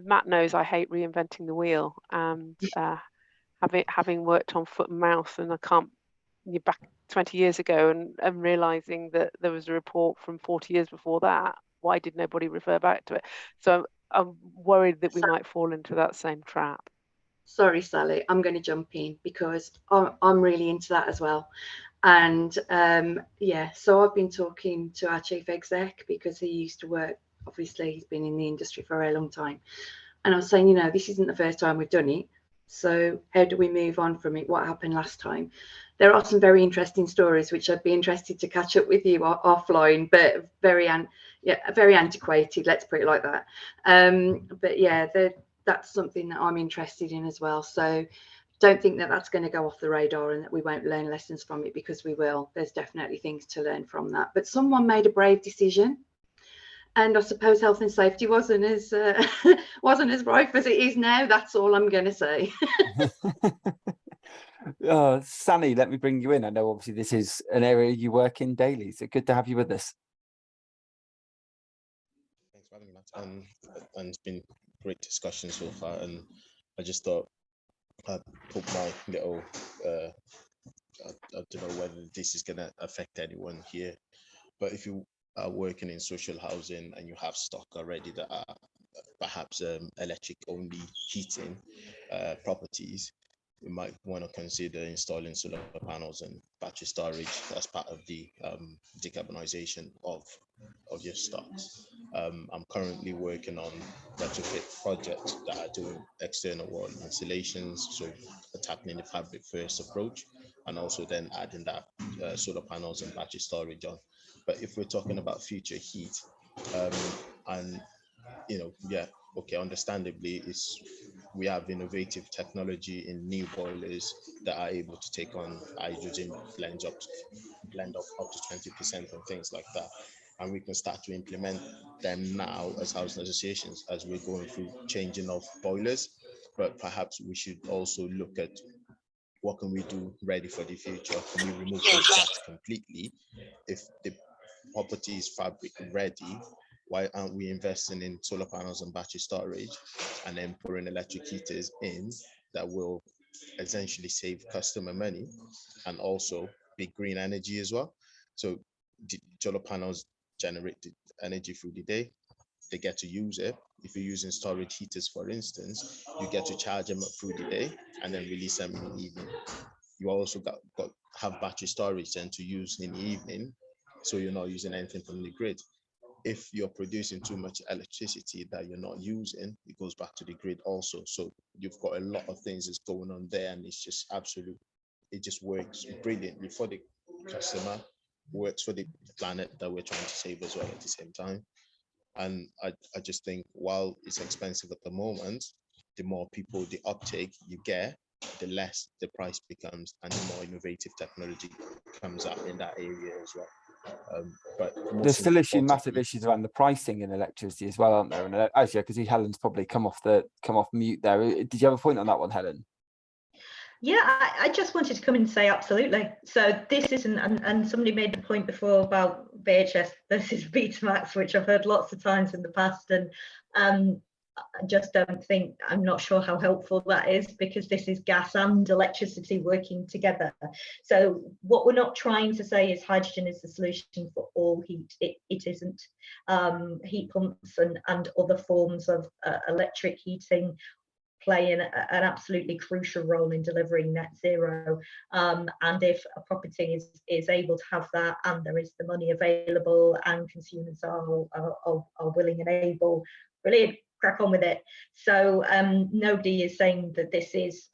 Matt knows I hate reinventing the wheel, and having worked on foot and mouth, and I can't. You're back 20 years ago and realizing that there was a report from 40 years before that. Why did nobody refer back to it? So I'm worried that we might fall into that same trap. Sorry, Sally, I'm going to jump in because I'm really into that as well. And yeah, so I've been talking to our chief exec because he used to work, obviously he's been in the industry for a very long time. And I was saying, you know, this isn't the first time we've done it. So how do we move on from it? What happened last time? There are some very interesting stories, which I'd be interested to catch up with you offline, but very antiquated, let's put it like that. But yeah, that's something that I'm interested in as well. So don't think that that's going to go off the radar and that we won't learn lessons from it, because we will. There's definitely things to learn from that. But someone made a brave decision. And I suppose health and safety wasn't as rife as it is now. That's all I'm going to say. Sally, let me bring you in. I know obviously this is an area you work in daily, so good to have you with us. Thanks for having me, Matt. And it's been great discussion so far. And I just thought I'd put my little, I don't know whether this is going to affect anyone here, but if you are working in social housing and you have stock already that are perhaps electric only heating properties, you might want to consider installing solar panels and battery storage as part of the decarbonization of your stocks. I'm currently working on retrofit projects that are doing external wall installations, so tackling the fabric first approach, and also then adding that solar panels and battery storage on. But if we're talking about future heat, and you know, yeah, okay, understandably, we have innovative technology in new boilers that are able to take on hydrogen blend up to 20% and things like that. And we can start to implement them now as housing associations as we're going through changing of boilers. But perhaps we should also look at what can we do ready for the future? Can we remove those gaps completely? If the property is fabric ready, why aren't we investing in solar panels and battery storage and then putting electric heaters in that will essentially save customer money and also be green energy as well? So the solar panels generate the energy through the day, they get to use it. If you're using storage heaters, for instance, you get to charge them up through the day and then release them in the evening. You also got have battery storage then to use in the evening, so you're not using anything from the grid. If you're producing too much electricity that you're not using, it goes back to the grid also. So you've got a lot of things that's going on there, and it's just absolute. It just works brilliantly for the customer, works for the planet that we're trying to save as well at the same time. And I just think while it's expensive at the moment, the more people, the uptake you get, the less the price becomes and the more innovative technology comes up in that area as well. But there's still massive issues around the pricing in electricity as well, aren't there? And actually, I can see Helen's probably come off mute there. Did you have a point on that one, Helen? Yeah, I just wanted to come in and say absolutely. So this isn't, and somebody made the point before about VHS versus Betamax, which I've heard lots of times in the past, and I just don't think, I'm not sure how helpful that is, because this is gas and electricity working together. So what we're not trying to say is hydrogen is the solution for all heat. It isn't. Heat pumps and other forms of electric heating play an absolutely crucial role in delivering net zero, and if a property is able to have that, and there is the money available, and consumers are willing and able, brilliant, crack on with it. So nobody is saying that this is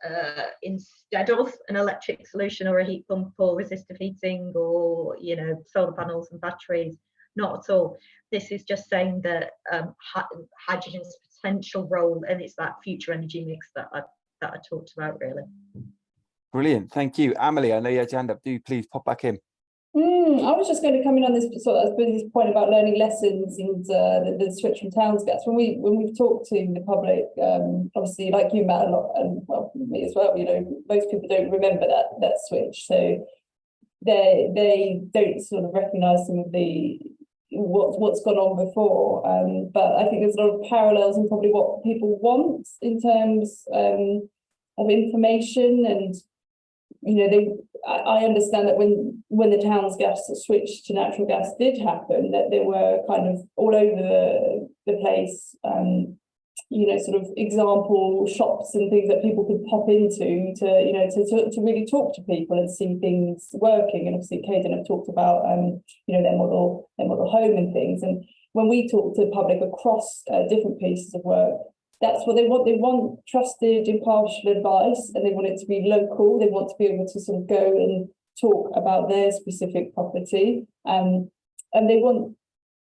instead of an electric solution or a heat pump or resistive heating or, you know, solar panels and batteries. Not at all. This is just saying that hydrogen's potential role, and it's that future energy mix that I talked about, really. Brilliant, thank you. Amelie, I know you had your hand up. Do please pop back in. I was just going to come in on this sort of this point about learning lessons and the switch from towns gas. When we've talked to the public, obviously, like you, Matt, a lot, and well, me as well, you know, most people don't remember that switch, so they don't sort of recognise some of the what's gone on before, but I think there's a lot of parallels in probably what people want in terms of information. And you know, I understand that when the town's gas switch to natural gas did happen, that they were kind of all over the place, sort of example shops and things that people could pop into to really talk to people and see things working. And obviously Caden have talked about their model home and things. And when we talk to the public across different pieces of work, that's what they want. They want trusted, impartial advice, and they want it to be local. They want to be able to sort of go and talk about their specific property, and they want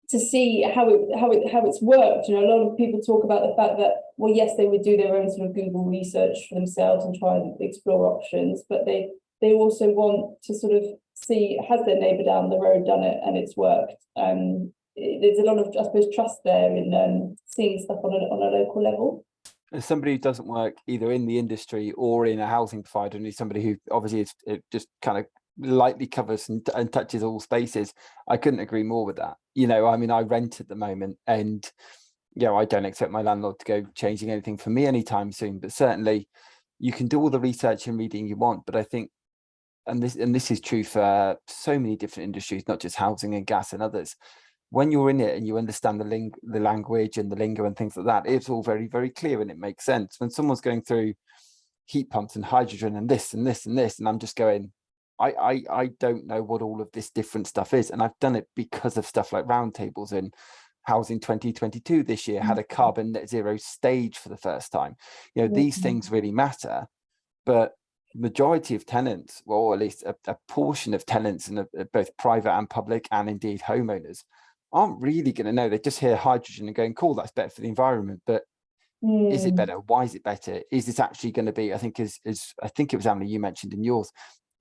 to see how it's worked. A lot of people talk about the fact that, well, yes, they would do their own sort of Google research for themselves and try and explore options, but they also want to sort of see, has their neighbour down the road done it and it's worked. There's a lot of, I suppose, trust there in seeing stuff on a local level. As somebody who doesn't work either in the industry or in a housing provider, and is somebody who obviously it just kind of lightly covers and touches all spaces, I couldn't agree more with that. I mean, I rent at the moment, and I don't expect my landlord to go changing anything for me anytime soon, but certainly you can do all the research and reading you want. But I think, and this is true for so many different industries, not just housing and gas and others, when you're in it and you understand the language and the lingo and things like that, it's all very, very clear and it makes sense. When someone's going through heat pumps and hydrogen and this and this and this, and I'm just going, I don't know what all of this different stuff is. And I've done it because of stuff like roundtables. In Housing 2022 this year had a carbon net zero stage for the first time. These things really matter, but majority of tenants, or at least a portion of tenants, and both private and public, and indeed homeowners, aren't really going to know. They just hear hydrogen and going, cool, that's better for the environment, but is it better? Why is it better? Is this actually going to be, I think it was Amelie, you mentioned in yours,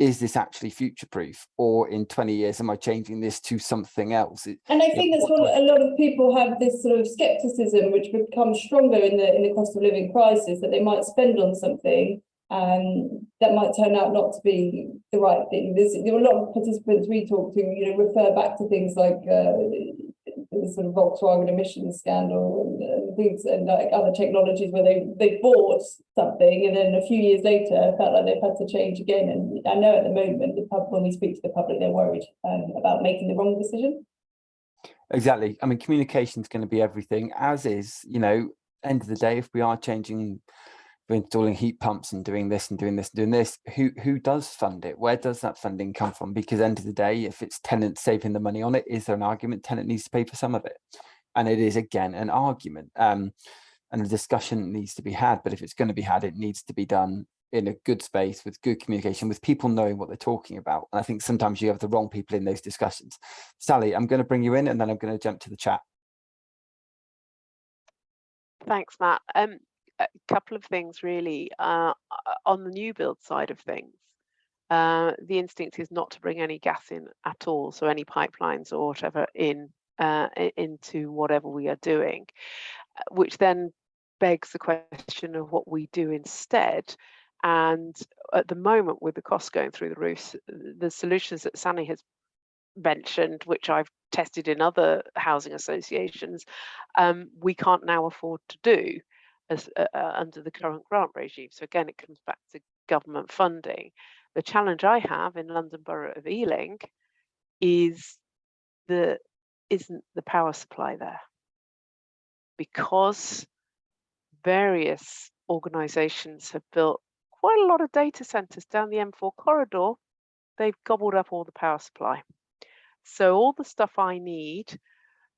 is this actually future proof, or in 20 years am I changing this to something else? And I think that's what a lot of people have, this sort of skepticism, which becomes stronger in the cost of living crisis, that they might spend on something that might turn out not to be the right thing. There were a lot of participants we talked to, refer back to things like the sort of Volkswagen emissions scandal and things, and like other technologies where they bought something and then a few years later felt like they've had to change again. And I know at the moment, when we speak to the public, they're worried about making the wrong decision. Exactly. I mean, communication is going to be everything, as is, end of the day, if we are changing, we're installing heat pumps and doing this and doing this and doing this, who does fund it? Where does that funding come from? Because end of the day, if it's tenants saving the money on it, is there an argument tenant needs to pay for some of it? And it is, again, an argument, and a discussion needs to be had. But if it's going to be had, it needs to be done in a good space with good communication, with people knowing what they're talking about. And I think sometimes you have the wrong people in those discussions. Sally, I'm going to bring you in, and then I'm going to jump to the chat. Thanks, Matt. A couple of things really. On the new build side of things, the instinct is not to bring any gas in at all, so any pipelines or whatever into whatever we are doing, which then begs the question of what we do instead. And at the moment, with the costs going through the roof, the solutions that Sani has mentioned, which I've tested in other housing associations, we can't now afford to do as under the current grant regime. So again, it comes back to government funding. The challenge I have in London Borough of Ealing is isn't the power supply there, because various organisations have built quite a lot of data centres down the M4 corridor. They've gobbled up all the power supply. So all the stuff I need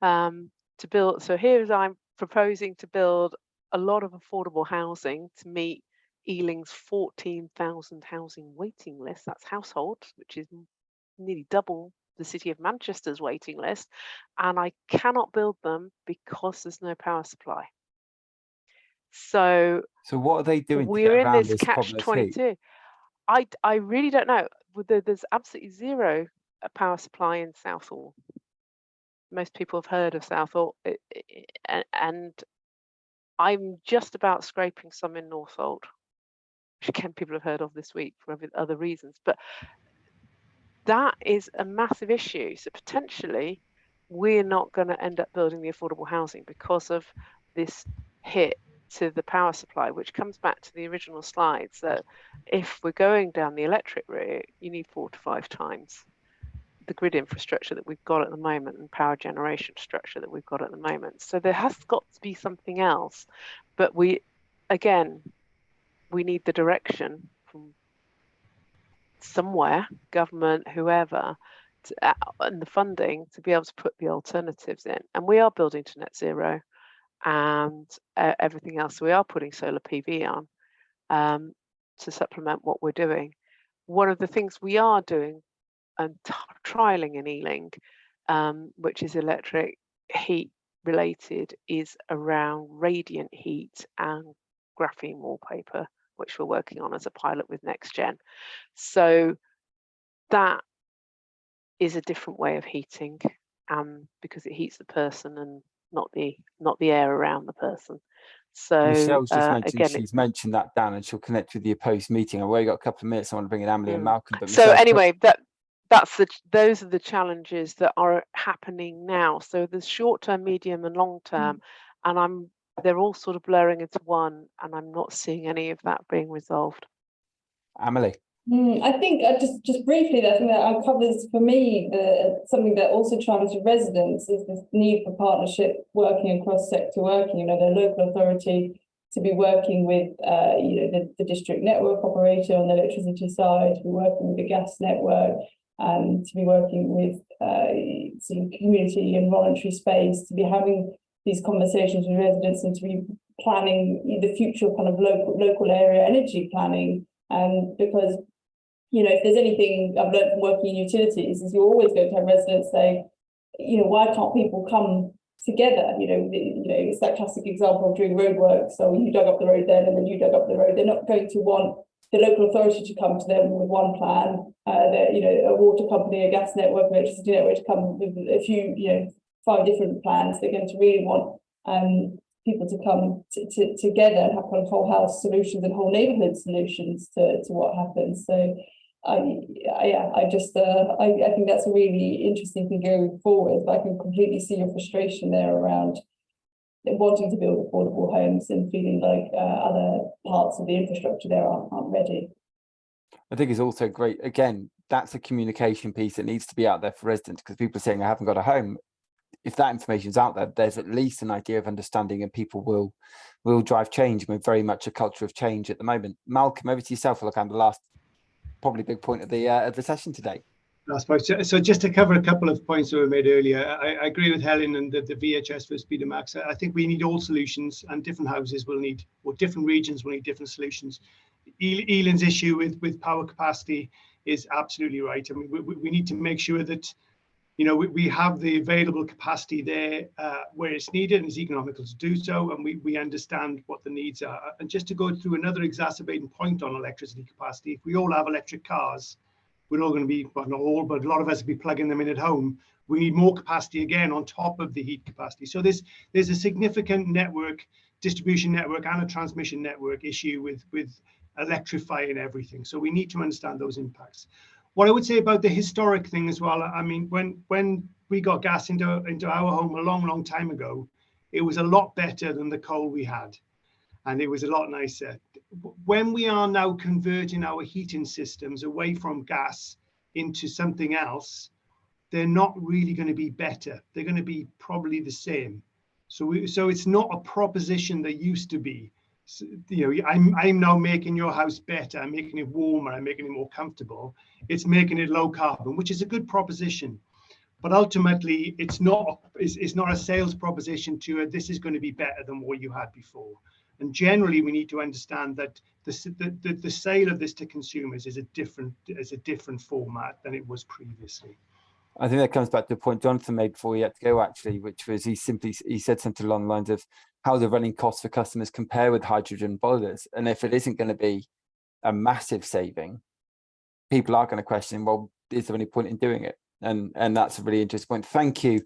to build, so here's I'm proposing to build a lot of affordable housing to meet Ealing's 14,000 housing waiting list. That's households, which is nearly double the City of Manchester's waiting list. And I cannot build them because there's no power supply. So what are they doing? We're in this catch-22. I really don't know. There's absolutely zero power supply in Southall. Most people have heard of Southall, and I'm just about scraping some in Northolt, which again people have heard of this week for other reasons. But that is a massive issue. So potentially we're not going to end up building the affordable housing because of this hit to the power supply, which comes back to the original slides, that if we're going down the electric route, you need 4 to 5 times the grid infrastructure that we've got at the moment and power generation structure that we've got at the moment. So there has got to be something else, but we need the direction from somewhere, government, whoever, and the funding to be able to put the alternatives in. And we are building to net zero and everything else. We are putting solar PV on to supplement what we're doing. One of the things we are doing and trialing in Ealing, which is electric heat related, is around radiant heat and graphene wallpaper, which we're working on as a pilot with NextGen. So that is a different way of heating, because it heats the person and not the air around the person. So Michelle's just mentioned again, she's mentioned that, Dan, and she'll connect with you post meeting. I've already got a couple of minutes. I want to bring in Amelie and Malcolm. But so Michelle, anyway, those are the challenges that are happening now. So there's short term, medium, and long term, and they're all sort of blurring into one, and I'm not seeing any of that being resolved. Amelie. I think just briefly, I think that uncovers for me something that also challenges residents is this need for partnership, working across sector working. The local authority to be working with the district network operator on the electricity side, to be working with the gas network, and to be working with sort of community and voluntary space, to be having these conversations with residents, and to be planning the future kind of local area energy planning. Because if there's anything I've learned from working in utilities, is you're always going to have residents say, why can't people come together? It's that classic example of doing roadwork. So you dug up the road then, and then you dug up the road. They're not going to want the local authority to come to them with one plan. A water company, a gas network, electricity network to come with a few, 5 different plans. They're going to really want people to come together and have kind of whole house solutions and whole neighbourhood solutions to what happens. So I think that's a really interesting thing going forward. But I can completely see your frustration there around wanting to build affordable homes and feeling like other parts of the infrastructure there aren't ready. I think it's also great. Again, that's a communication piece that needs to be out there for residents, because people are saying I haven't got a home. If that information is out there, there's at least an idea of understanding, and people will drive change. We're very much a culture of change at the moment. Malcolm, over to yourself. Look, I'm the last probably big point of the session today. Last point. So just to cover a couple of points that were made earlier, I agree with Helen and the VHS for Speed and Max. I think we need all solutions, and different houses will need, or different regions will need different solutions. Eileen's issue with power capacity is absolutely right. I mean, we need to make sure that we have the available capacity there where it's needed and it's economical to do so, and we understand what the needs are. And just to go through another exacerbating point on electricity capacity, if we all have electric cars, we're all going to be, well, not all, but a lot of us will be plugging them in at home. We need more capacity again on top of the heat capacity. So there's a significant distribution network and a transmission network issue with electrifying everything. So we need to understand those impacts. What I would say about the historic thing as well, I mean, when we got gas into our home a long time ago, it was a lot better than the coal we had, and it was a lot nicer. When we are now converting our heating systems away from gas into something else, they're not really going to be better. They're going to be probably the same. So it's not a proposition that used to be. So, I'm now making your house better. I'm making it warmer. I'm making it more comfortable. It's making it low carbon, which is a good proposition. But ultimately, it's not a sales proposition to this is going to be better than what you had before. And generally, we need to understand that the sale of this to consumers is a different format than it was previously. I think that comes back to the point Jonathan made before he had to go, actually, which was he said something along the lines of how the running costs for customers compare with hydrogen boilers. And if it isn't going to be a massive saving, people are going to question, well, is there any point in doing it? And that's a really interesting point. Thank you.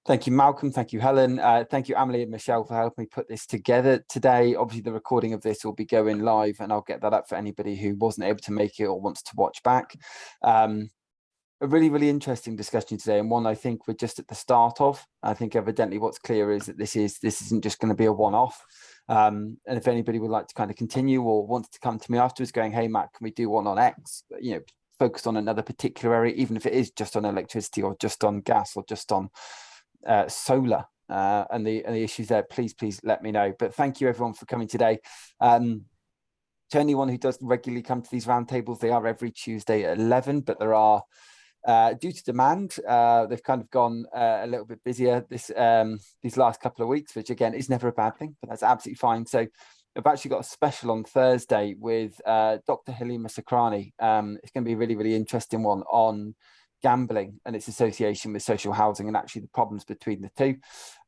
Thank you, Malcolm. Thank you, Helen. Thank you, Amelie and Michelle, for helping me put this together today. Obviously, the recording of this will be going live, and I'll get that up for anybody who wasn't able to make it or wants to watch back. A really, really interesting discussion today, and one I think we're just at the start of. I think evidently what's clear is that this isn't just going to be a one-off. And if anybody would like to kind of continue or wants to come to me afterwards going, hey, Matt, can we do one on X? focused on another particular area, even if it is just on electricity or just on gas or just on solar and the issues there, please let me know. But thank you everyone for coming today. To anyone who does regularly come to these roundtables, they are every Tuesday at 11, but there are due to demand, they've kind of gone a little bit busier these last couple of weeks, which again is never a bad thing, but that's absolutely fine. So I've actually got a special on Thursday with Dr. Halima Sakrani. It's going to be a really interesting one on gambling and its association with social housing and actually the problems between the two.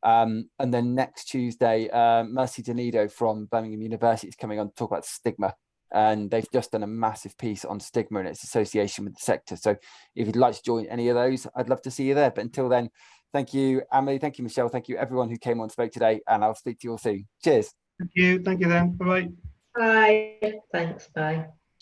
And then next Tuesday, Mercy Denido from Birmingham University is coming on to talk about stigma. And they've just done a massive piece on stigma and its association with the sector. So if you'd like to join any of those, I'd love to see you there. But until then, thank you, Amelie. Thank you, Michelle. Thank you, everyone who came on and spoke today. And I'll speak to you all soon. Cheers. Thank you. Thank you then. Bye-bye. Bye. Thanks. Bye.